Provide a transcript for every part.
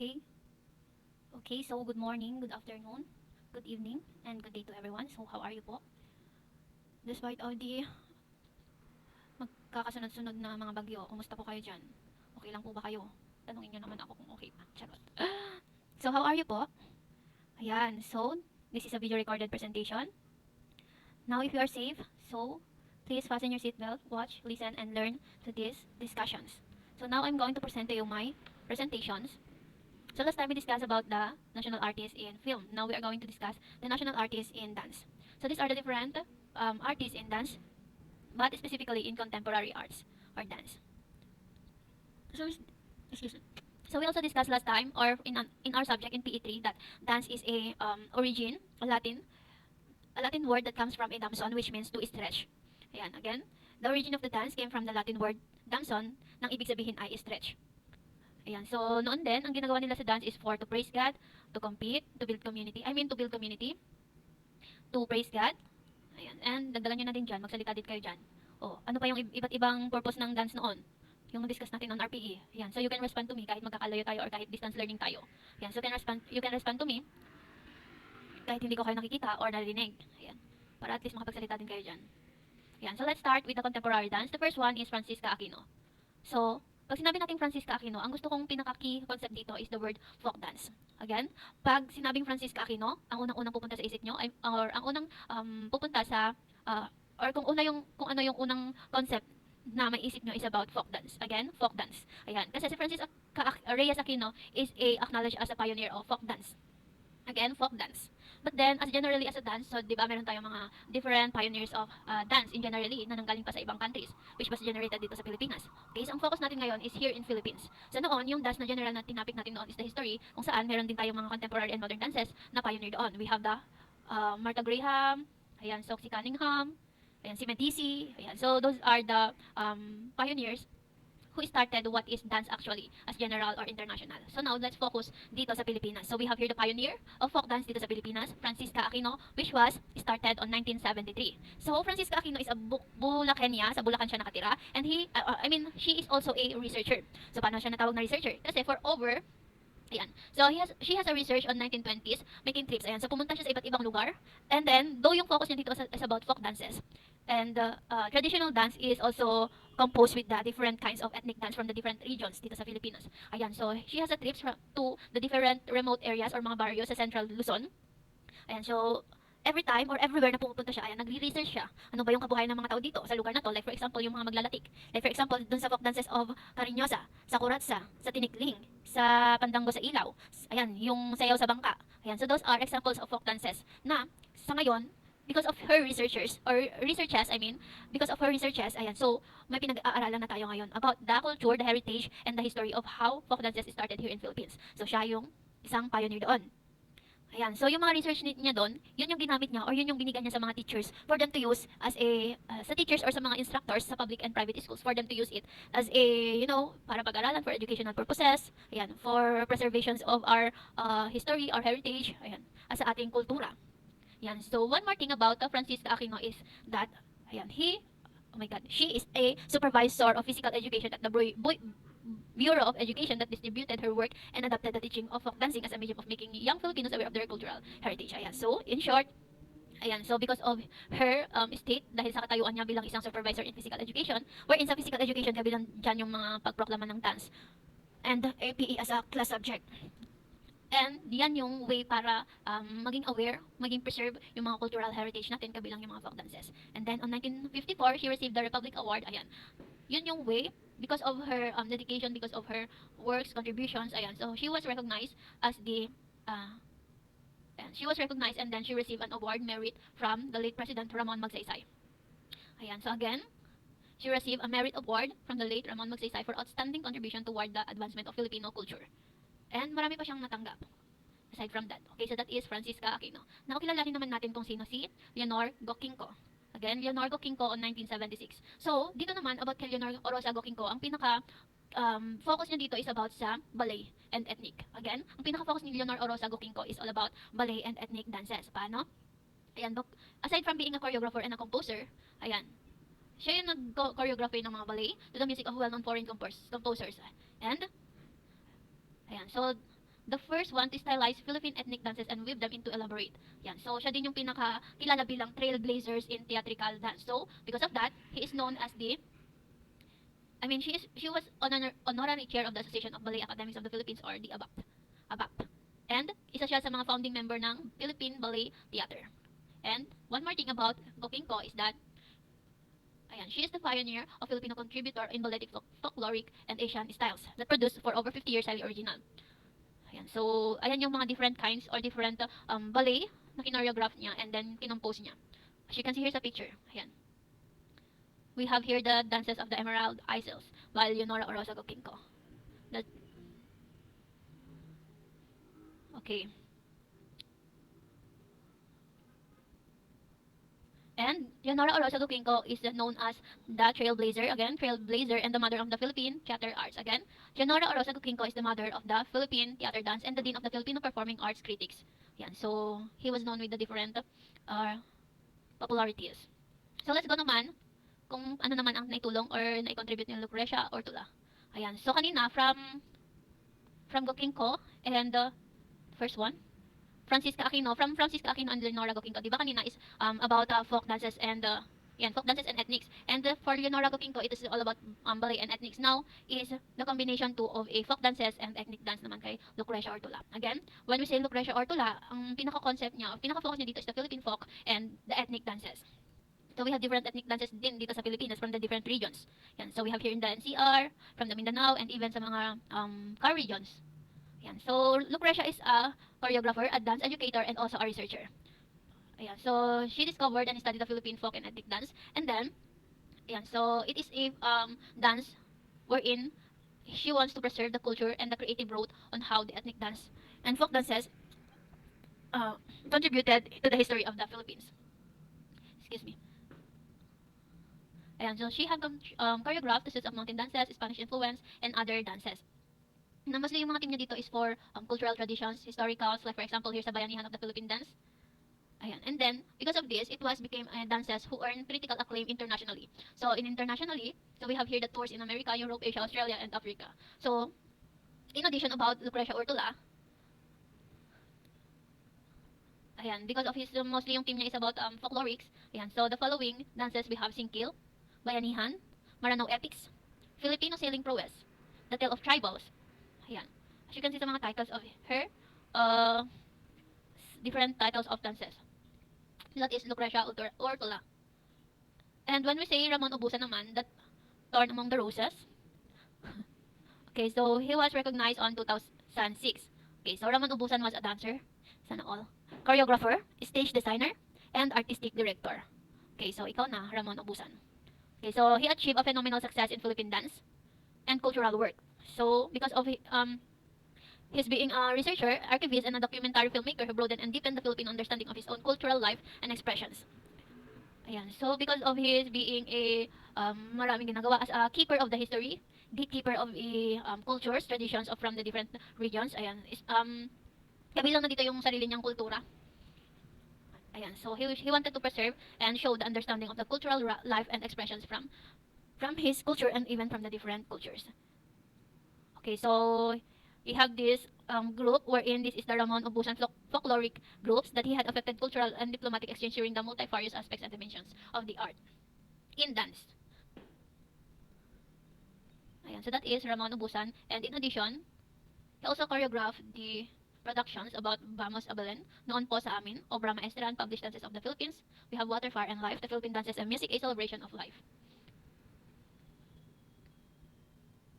Okay. Okay, so good morning, good afternoon, good evening, and good day to everyone. So how are you po? Despite all the magkakasunod-sunod na mga bagyo, kumusta po kayo dyan? Okay lang po ba kayo? Tanungin nyo naman ako kung okay pa. Charot. So how are you po? Ayan, so this is a video recorded presentation. Now if you are safe, so please fasten your seatbelt, watch, listen, and learn to these discussions. So now I'm going to present to you my presentations. So last time we discussed about the national artists in film. Now we are going to discuss the national artists in dance. So these are the different artists in dance, but specifically in contemporary arts or dance. So excuse me. So we also discussed last time, or in our subject in PE3, that dance is a origin, a Latin word that comes from a damson, which means to stretch. Ayan, again, the origin of the dance came from the Latin word damson, nang ibig sabihin ay stretch. Ayan, so noon din, ang ginagawa nila sa dance is for to praise God, to compete, to build community. To build community, to praise God. Ayan, and dagdagan nyo na din dyan, magsalita din kayo dyan. Oh, ano pa yung iba't ibang purpose ng dance noon? Yung discuss natin on RPE. Ayan, so you can respond to me kahit magkakalayo tayo or kahit distance learning tayo. Ayan, so you can respond to me kahit hindi ko kayo nakikita or narinig. Ayan, para at least makapagsalita din kayo dyan. Ayan, so let's start with the contemporary dance. The first one is Francisca Aquino. So, pag sinabi natin Francisca Aquino, ang gusto kong pinaka-key concept dito is the word folk dance. Again, pag sinabing Francisca Aquino, ang unang-unang pupunta sa isip nyo, ay, or ang unang pupunta sa, or kung ano yung unang concept na may isip nyo is about folk dance. Again, folk dance. Ayan, kasi si Reyes Aquino is acknowledged as a pioneer of folk dance. Again, folk dance. But then, as generally as a dance, so di ba meron tayong mga different pioneers of dance in generally na nanggaling pa sa ibang countries, which was generated dito sa Pilipinas. Okay, so ang focus natin ngayon is here in Philippines. So noon, yung dance na general na tinapik natin noon is the history, kung saan meron din tayong mga contemporary and modern dances na pioneer doon. We have the Martha Graham, ayan, Soxy Cunningham, ayan, si Medici, ayan. So those are the pioneers who started what is dance actually as general or international. So now let's focus dito sa Pilipinas. So we have here the pioneer of folk dance dito sa Pilipinas, Francisca Aquino, which was started on 1973. So Francisca Aquino is a Bulacania, sa Bulacan siya nakatira, and she is also a researcher. So paano siya natawag na researcher? Kasi for over Ayan. So she has a research on 1920s making trips. Ayan. So pumunta siya sa iba't ibang lugar. And then, though yung focus niya dito is about folk dances. And traditional dance is also composed with the different kinds of ethnic dance from the different regions dito sa Pilipinas. Ayan. So she has a trips to the different remote areas or mga barrios sa Central Luzon. Ayan. So every time or everywhere na pupunta siya, ayan, nagre-research siya. Ano ba yung kabuhayan ng mga tao dito sa lugar na to? Like for example, yung mga maglalatik. Like for example, dun sa folk dances of Cariñosa, sa Kuratsa, sa Tinikling, sa Pandango sa Ilaw. Ayan, yung sayaw sa bangka. Ayan, so those are examples of folk dances na sa ngayon, because of her because of her researches, ayan, so may pinag-aaralan na tayo ngayon about the culture, the heritage, and the history of how folk dances started here in Philippines. So siya yung isang pioneer doon. Ayan, so yung mga research niya doon, yun yung ginamit niya or yun yung binigyan niya sa mga teachers for them to use as sa teachers or sa mga instructors sa public and private schools for them to use it as para pag-aralan for educational purposes, ayan, for preservations of our history, our heritage, ayan, as sa ating kultura. Ayan, so one more thing about Francisca Aquino is that, ayan, she is a supervisor of physical education at the Bureau of Education that distributed her work and adapted the teaching of folk dancing as a medium of making young Filipinos aware of their cultural heritage. Ayan. So, in short, ayan, so because of her state, dahil sa katayuan niya bilang isang supervisor in physical education, wherein sa physical education, kabilang dyan yung mga pagproklama ng dance and APE as a class subject. And yan yung way para maging aware, maging preserve yung mga cultural heritage natin kabilang yung mga folk dances. And then on 1954, she received the Republic Award. Ayan. Yun yung way because of her dedication, because of her works, contributions. Ayan. So she was recognized as she was recognized and then she received an award merit from the late President Ramon Magsaysay. Ayan. So again, she received a merit award from the late Ramon Magsaysay for outstanding contribution toward the advancement of Filipino culture. And marami pa siyang natanggap. Aside from that. Okay, so that is Francisca Aquino. Now, kilalanin naman natin kung sino si Leonor Gokinko. Again, Leonor Gokinko on 1976. So, dito naman about kay Leonor Orosa Gokinko, ang pinaka focus niya dito is about sa ballet and ethnic. Again, ang pinaka-focus ni Leonor Orosa Gokinko is all about ballet and ethnic dances. Paano? Ayan, aside from being a choreographer and a composer, ayan, siya yung nag-choreography ng mga ballet to the music of well-known foreign composers. And ayan, so the first one to stylize Philippine ethnic dances and weave them into elaborate. Yan. So, siya din yung pinaka-kilala bilang trailblazers in theatrical dance. So, because of that, he is known as the she was honorary chair of the Association of Ballet Academies of the Philippines, or the ABAP. ABAP. And isa siya sa mga founding member ng Philippine Ballet Theater. And one more thing about Gokeng Ko is that she is the pioneer of Filipino contributor in balletic folkloric and Asian styles that produced for over 50 years highly original. So, ayan yung mga different kinds or different ballet na kinoreograph niya and then kinompose niya. As you can see here sa picture. Ayan. We have here the dances of the Emerald Isles by Leonora Orosa Gokeng Ko. Okay. And Leonora Orosa Gokeng Ko is known as the trailblazer, and the mother of the Philippine theater arts. Again, Leonora Orosa Gokeng Ko is the mother of the Philippine theater dance and the dean of the Filipino Performing Arts Critics. Yan, so he was known with the different popularities. So let's go naman kung ano naman ang naitulong or nai-contribute ni Lucrecia or Tula. Ayan, so kanina from Gokeng Ko and first one, Francisca Aquino and Leonora Gokeng Ko. Diba kanina is about folk dances and folk dances and ethnics. And for Leonora Gokeng Ko, it is all about ballet and ethnics. Now is the combination too of a folk dances and ethnic dance naman kay Lucrecia or Tula. Again, when we say Lucrecia or Tula, ang pinaka-concept niya, pinaka-focus niya dito is the Philippine folk and the ethnic dances. So we have different ethnic dances din dito sa Pilipinas from the different regions. Yan. So we have here in the NCR, from the Mindanao, and even sa mga CAR regions. Yan. So Lucrecia is a choreographer, a dance educator, and also a researcher. Ayan. So she discovered and studied the Philippine folk and ethnic dance. And then, so it is a dance wherein she wants to preserve the culture and the creative growth on how the ethnic dance and folk dances contributed to the history of the Philippines. Excuse me. Ayan, so she had choreographed the sets of mountain dances, Spanish influence, and other dances. Na mostly yung mga team niya dito is for cultural traditions, historicals, like for example here sa Bayanihan of the Philippine Dance. Ayan, and then because of this, it became dances who earned critical acclaim internationally. So internationally, so we have here the tours in America, Europe, Asia, Australia, and Africa. So in addition about Lucrecia or Tula, ayan, because of his mostly yung team niya is about folklorics. Ayan, so the following dances we have Singkil, Bayanihan, Maranao Epics, Filipino Sailing Prowess, The Tale of Tribals. Ayan. As you can see sa mga titles of her, different titles of dances. That is Lucrecia or Tula. And when we say Ramon Ubusan naman, that Torn Among the Roses. Okay, so he was recognized on 2006. Okay, so Ramon Ubusan was a dancer, sana all, choreographer, stage designer, and artistic director. Okay, so ikaw na, Ramon Ubusan. Okay, so he achieved a phenomenal success in Philippine dance and cultural work. So because of his being a researcher, archivist, and a documentary filmmaker who broadened and deepened the Philippine understanding of his own cultural life and expressions. Ayan, so because of his being a maraming ginagawa as a keeper of the history, gatekeeper of cultures, traditions from the different regions, ayan, is, kabilang na dito yung sarili niyang kultura. Ayan, so he wanted to preserve and show the understanding of the cultural life and expressions from his culture and even from the different cultures. Okay, so we have this group wherein this is the Ramon Ubusan folkloric groups that he had affected cultural and diplomatic exchange during the multifarious aspects and dimensions of the art in dance. Ayan, so that is Ramon Ubusan, and in addition, he also choreographed the productions about Vamos Abelen, Noon Po Sa Amin, Obra Maestra, and published dances of the Philippines. We have Water, Fire, and Life, the Philippine Dances and Music, a celebration of life.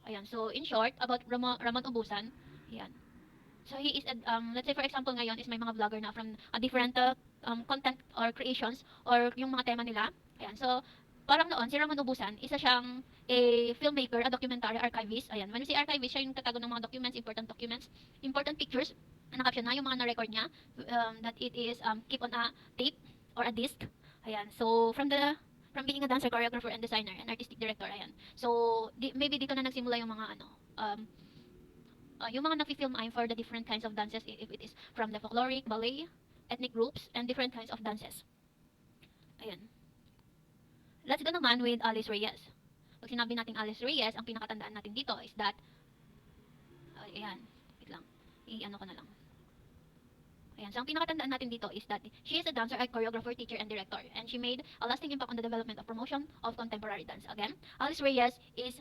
Ayan, so in short, about Ramon Ubusan, ayan. So he is, let's say for example ngayon is may mga vlogger na from different content or creations or yung mga tema nila. Ayan, so parang noon si Ramon Ubusan, isa siyang a filmmaker, a documentary archivist. Ayan, when we say archivist, siya yung tatago ng mga documents, important pictures, na caption na yung mga na-record niya, that it is keep on a tape or a disc. Ayan, so from being a dancer, choreographer, and designer, and artistic director, ayan. So maybe dito na nagsimula yung mga yung mga nafi-film ay for the different kinds of dances, if it is from the folkloric, ballet, ethnic groups, and different kinds of dances. Ayan. Let's go naman with Alice Reyes. Pag sinabi natin Alice Reyes, ang pinakatandaan natin dito is that, ayan, wait lang. i-ano ko na lang. Ayan, so ang pinakatandaan natin dito is that she is a dancer, a choreographer, teacher, and director. And she made a lasting impact on the development of promotion of contemporary dance. Again, Alice Reyes is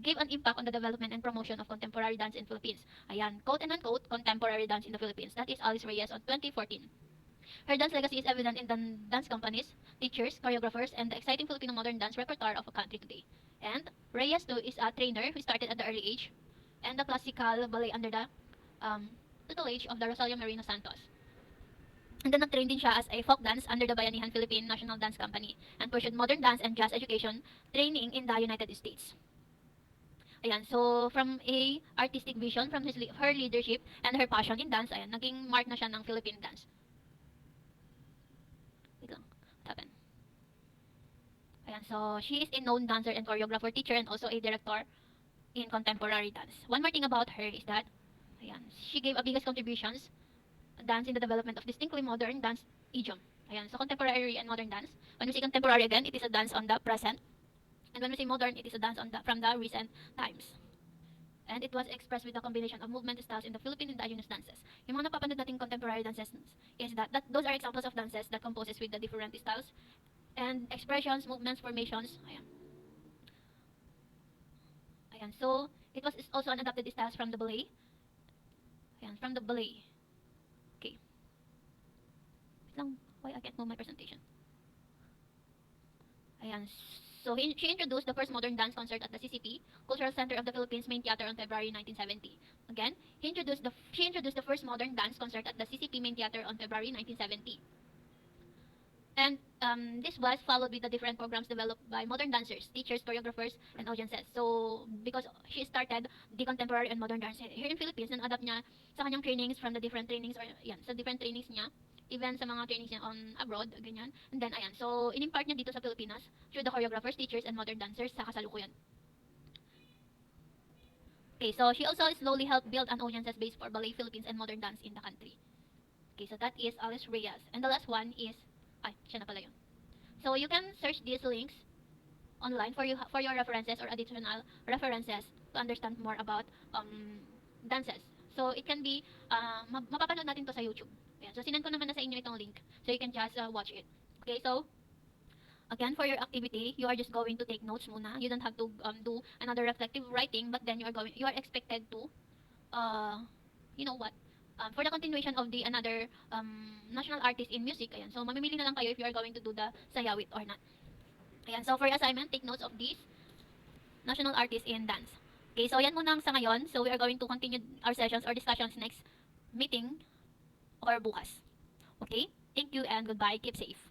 gave an impact on the development and promotion of contemporary dance in Philippines. Ayan, quote and unquote, contemporary dance in the Philippines. That is Alice Reyes on 2014. Her dance legacy is evident in the dance companies, teachers, choreographers, and the exciting Filipino modern dance repertoire of a country today. And Reyes too is a trainer who started at the early age and the classical ballet under the um, tutelage of the Rosario Marino Santos. And then nag-train din siya as a folk dance under the Bayanihan Philippine National Dance Company and pursued modern dance and jazz education training in the United States. Ayan, so from a artistic vision from her leadership and her passion in dance, ayan, naging mark na siya ng Philippine dance. Wait lang, what happened? Ayan, so she is a known dancer and choreographer, teacher, and also a director in contemporary dance. One more thing about her is that, ayan, she gave a biggest contributions dance in the development of distinctly modern dance idiom. Ayan, so contemporary and modern dance. When we say contemporary again, it is a dance on the present. And when we say modern, it is a dance on from the recent times. And it was expressed with a combination of movement styles in the Philippine indigenous dances. Yung mga napapanood nating contemporary dances is that those are examples of dances that composes with the different styles and expressions, movements, formations. Ayan. Ayan. So, it was also an adapted styles from the ballet. Ayan, from the ballet. Okay. Wait lang, why I can't move my presentation? Ayan. So, she introduced the first modern dance concert at the CCP, Cultural Center of the Philippines Main Theater on February 1970. Again, she introduced the first modern dance concert at the CCP Main Theater on February 1970. And this was followed with the different programs developed by modern dancers, teachers, choreographers, and audiences. So, because she started the contemporary and modern dance here in Philippines, adapt niya sa kanyang trainings from the different trainings, or yan, sa different trainings niya, even sa mga trainings niya on abroad, ganyan. And then, ayan, so, in-impart niya dito sa Pilipinas through the choreographers, teachers, and modern dancers sa kasalukuyan. Okay, so she also slowly helped build an audiences base for ballet, Philippines, and modern dance in the country. Okay, so that is Alice Reyes. And the last one is, siya na pala yun. So you can search these links online for your references or additional references to understand more about dances. So it can be mapapanood natin to sa YouTube. Ayan. So sinend ko naman na sa inyo itong link. So you can just watch it. Okay, so again, for your activity, you are just going to take notes muna. You don't have to do another reflective writing, but then you are expected to you know what? For the continuation of the another national artist in music, ayan. So mamimili na lang kayo if you are going to do the sayawit or not. Ayan, so for your assignment, take notes of these national artists in dance. Okay, so yan muna sa ngayon. So we are going to continue our sessions or discussions next meeting or bukas. Okay? Thank you and goodbye. Keep safe.